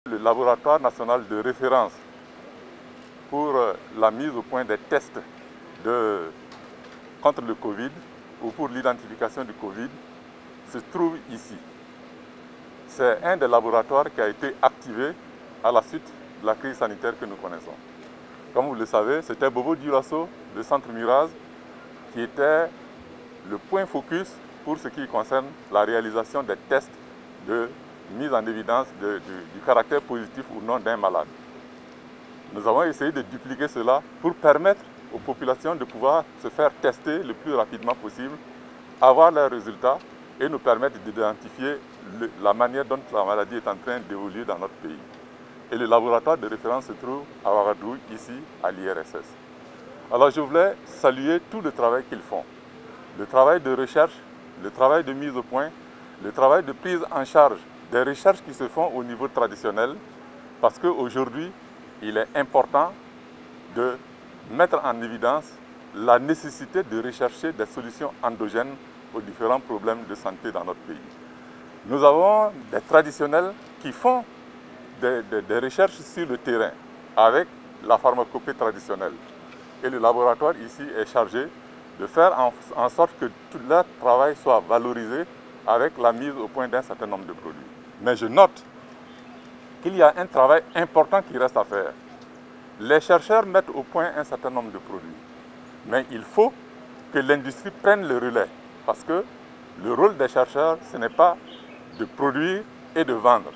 Le laboratoire national de référence pour la mise au point des tests contre le Covid ou pour l'identification du Covid se trouve ici. C'est un des laboratoires qui a été activé à la suite de la crise sanitaire que nous connaissons. Comme vous le savez, c'était Bobo Dioulasso de Centre Miraz qui était le point focus pour ce qui concerne la réalisation des tests de mise en évidence du caractère positif ou non d'un malade. Nous avons essayé de dupliquer cela pour permettre aux populations de pouvoir se faire tester le plus rapidement possible, avoir leurs résultats et nous permettre d'identifier la manière dont la maladie est en train d'évoluer dans notre pays. Et le laboratoire de référence se trouve à Ouagadougou, ici, à l'IRSS. Alors je voulais saluer tout le travail qu'ils font. Le travail de recherche, le travail de mise au point, le travail de prise en charge des recherches qui se font au niveau traditionnel, parce qu'aujourd'hui, il est important de mettre en évidence la nécessité de rechercher des solutions endogènes aux différents problèmes de santé dans notre pays. Nous avons des traditionnels qui font des recherches sur le terrain avec la pharmacopée traditionnelle. Et le laboratoire ici est chargé de faire en sorte que tout leur travail soit valorisé avec la mise au point d'un certain nombre de produits. Mais je note qu'il y a un travail important qui reste à faire. Les chercheurs mettent au point un certain nombre de produits. Mais il faut que l'industrie prenne le relais. Parce que le rôle des chercheurs, ce n'est pas de produire et de vendre.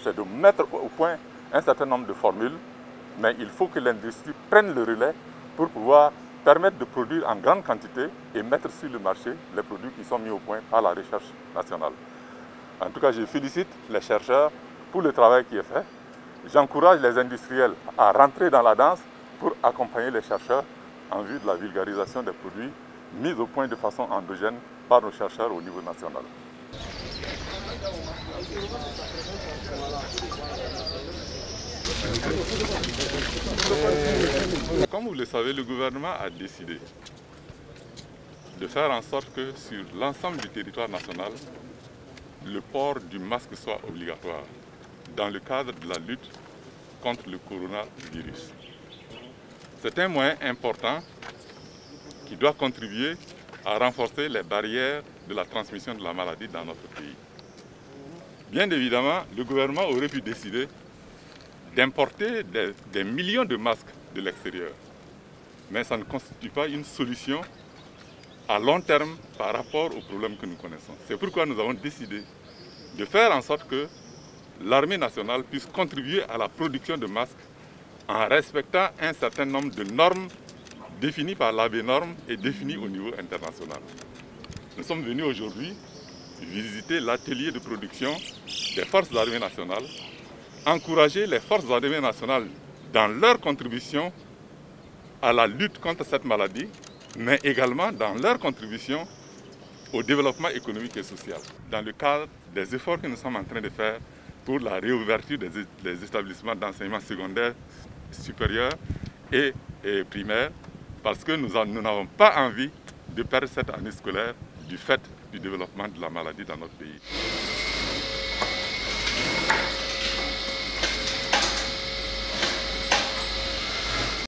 C'est de mettre au point un certain nombre de formules. Mais il faut que l'industrie prenne le relais pour pouvoir permettre de produire en grande quantité et mettre sur le marché les produits qui sont mis au point par la recherche nationale. En tout cas, je félicite les chercheurs pour le travail qui est fait. J'encourage les industriels à rentrer dans la danse pour accompagner les chercheurs en vue de la vulgarisation des produits mis au point de façon endogène par nos chercheurs au niveau national. Comme vous le savez, le gouvernement a décidé de faire en sorte que sur l'ensemble du territoire national, le port du masque soit obligatoire dans le cadre de la lutte contre le coronavirus. C'est un moyen important qui doit contribuer à renforcer les barrières de la transmission de la maladie dans notre pays. Bien évidemment, le gouvernement aurait pu décider d'importer des millions de masques de l'extérieur. Mais ça ne constitue pas une solution à long terme par rapport aux problèmes que nous connaissons. C'est pourquoi nous avons décidé de faire en sorte que l'armée nationale puisse contribuer à la production de masques en respectant un certain nombre de normes définies par l'ABNorm et définies au niveau international. Nous sommes venus aujourd'hui visiter l'atelier de production des forces armées nationales, encourager les forces armées nationales dans leur contribution à la lutte contre cette maladie, mais également dans leur contribution au développement économique et social. Dans le cadre des efforts que nous sommes en train de faire pour la réouverture des établissements d'enseignement secondaire, supérieur et primaire, parce que nous n'avons pas envie de perdre cette année scolaire du fait du développement de la maladie dans notre pays.